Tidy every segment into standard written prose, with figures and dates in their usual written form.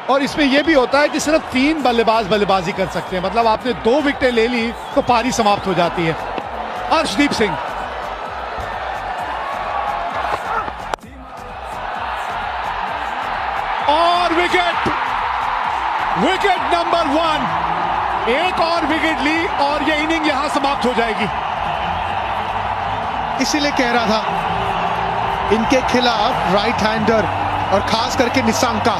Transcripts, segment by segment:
और इसमें यह भी होता है कि सिर्फ 3 बल्लेबाज बल्लेबाजी कर सकते हैं, मतलब आपने 2 विकेटें ले ली तो पारी समाप्त हो जाती है। अर्शदीप सिंह, और विकेट नंबर 1। एक और विकेट ली और ये इनिंग यहां समाप्त हो जाएगी। इसीलिए कह रहा था इनके खिलाफ राइट हैंडर और खास करके निशांका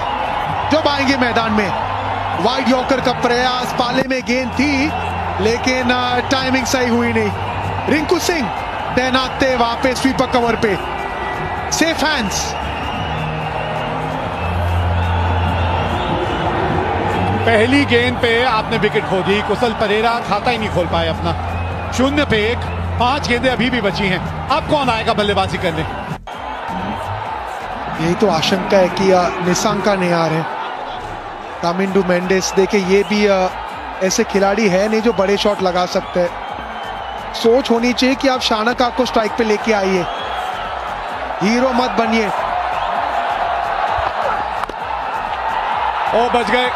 जब आएंगे मैदान में, वाइड यॉर्कर का प्रयास, पाले में गेंद थी लेकिन टाइमिंग सही हुई नहीं। रिंकू सिंह तैनात थे वहां पे स्वीपर कवर पे, सेफ हैंड्स। पहली गेंद पे आपने विकेट खो दी, कुशल परेरा खाता ही नहीं खोल पाए अपना। 0 पे 1, 5 गेंदें अभी भी बची हैं। अब कौन आएगा बल्लेबाजी करने? यही तो आशंका है कि निशांका नहीं आ रहे। तामिंडू मेंडिस देखिए, ये भी ऐसे खिलाड़ी है नहीं जो बड़े शॉट लगा सकते हैं। सोच होनी चाहिए कि आप शानका को स्ट्राइक पे लेके आइए, हीरो मत बनिए। ओ बच गए।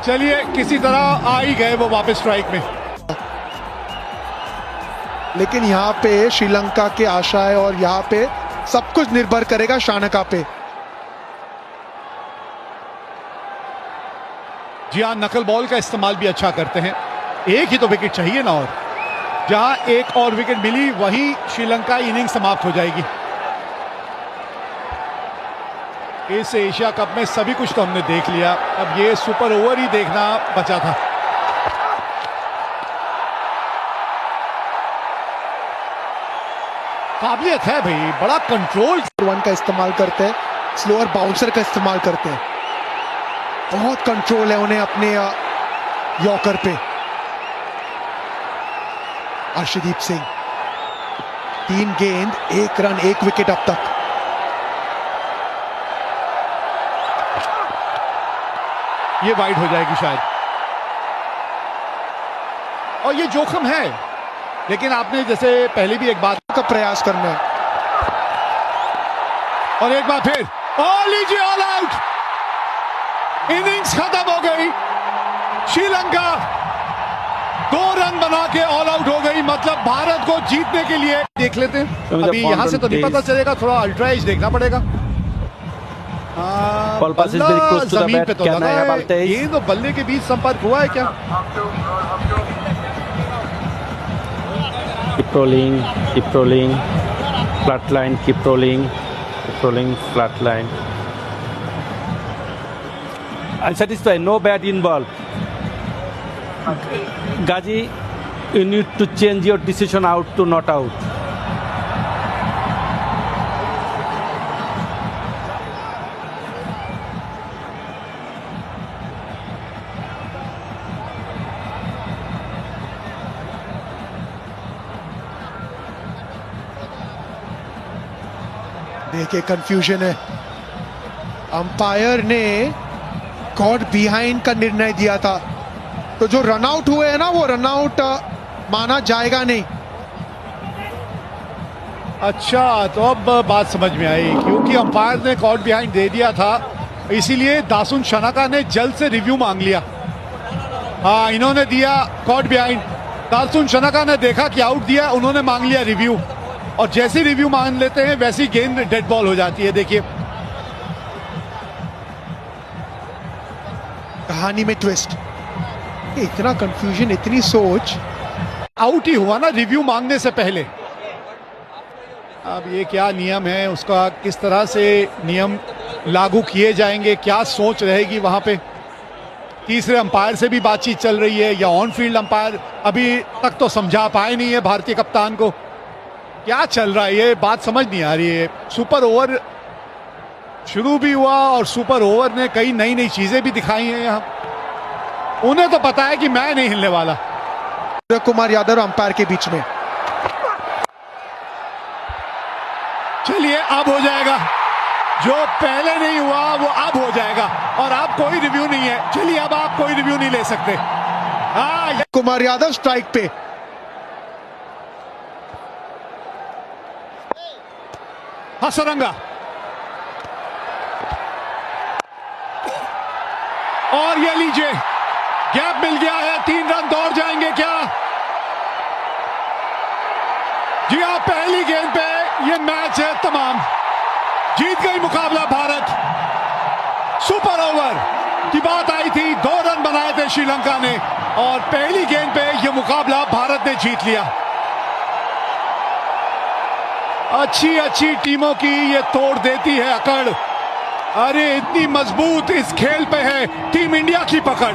चलिए किसी तरह आ ही गए वो वापस स्ट्राइक में। लेकिन यहाँ पे श्रीलंका के आशा है और यहाँ पे सब कुछ निर्भर करेगा शानका पे। जी हाँ, नकल बॉल का इस्तेमाल भी अच्छा करते हैं। एक ही तो विकेट चाहिए ना, और जहां एक और विकेट मिली वहीं श्रीलंका इनिंग समाप्त हो जाएगी। इस एशिया कप में सभी कुछ तो हमने देख लिया, अब ये सुपर ओवर ही देखना बचा था। काबिलियत है भाई, बड़ा कंट्रोल। 1 का इस्तेमाल करते हैं, स्लोअर बाउंसर का इस्तेमाल करते हैं, बहुत कंट्रोल है उन्हें अपने यॉर्कर पे। अर्शदीप सिंह 3 गेंद 1 रन 1 विकेट अब तक। ये वाइड हो जाएगी शायद, और ये जोखिम है, लेकिन आपने जैसे पहले भी एक बात का प्रयास करना है। और एक बार फिर लीजिए ऑल आउट। इनिंग्स खत्म हो गई। श्रीलंका 2 रन बना के ऑल आउट हो गई, मतलब भारत को जीतने के लिए। देख लेते हैं, अभी यहां से तो नहीं पता चलेगा, थोड़ा अल्ट्रा एज देखना पड़ेगा। जमीन पे तो लगा है, ये तो बल्ले के बीच संपर्क हुआ है क्या? Keep rolling, flat line, keep rolling, flat line. Unsatisfied, no bat involved. Gaji, you need to change your decision out to not out. देखिए कंफ्यूजन है, अंपायर ने कॉट बिहाइंड का निर्णय दिया था, तो जो रनआउट हुए हैं ना वो रनआउट माना जाएगा नहीं। अच्छा, तो अब बात समझ में आई, क्योंकि अंपायर ने कॉट बिहाइंड दे दिया था, इसीलिए दासुन शनाका ने जल्द से रिव्यू मांग लिया। हाँ, इन्होंने दिया कॉट बिहाइंड, दासुन शनाका ने देखा कि आउट दिया, उन्होंने मांग लिया रिव्यू, और जैसे रिव्यू मान लेते हैं वैसी गेंद डेड बॉल हो जाती है। देखिए कहानी में ट्विस्ट, इतना कंफ्यूजन, इतनी सोच। आउट ही हुआ ना रिव्यू मांगने से पहले। अब ये क्या नियम है, उसका किस तरह से नियम लागू किए जाएंगे, क्या सोच रहेगी वहां पे। तीसरे अंपायर से भी बातचीत चल रही है, या ऑन फील्ड अंपायर अभी तक तो समझा पाए नहीं है भारतीय कप्तान को। क्या चल रहा है, ये बात समझ नहीं आ रही है। सुपर ओवर शुरू भी हुआ और सुपर ओवर ने कई नई नई चीजें भी दिखाई हैं यहाँ। उन्हें तो पता है कि मैं नहीं हिलने वाला। कुमार यादव अंपायर के बीच में, चलिए अब हो जाएगा, जो पहले नहीं हुआ वो अब हो जाएगा, और अब कोई रिव्यू नहीं है। चलिए अब आप कोई रिव्यू नहीं ले सकते। हाँ, कुमार यादव स्ट्राइक पे, हसरंगा और ये लीजिए, गैप मिल गया है, 3 रन दौड़ जाएंगे क्या? जी हाँ, पहली गेंद पे ये मैच है तमाम। जीत गई मुकाबला भारत। सुपर ओवर की बात आई थी, 2 रन बनाए थे श्रीलंका ने और पहली गेंद पे ये मुकाबला भारत ने जीत लिया। अच्छी टीमों की ये तोड़ देती है अकड़। अरे इतनी मजबूत इस खेल पे है टीम इंडिया की पकड़।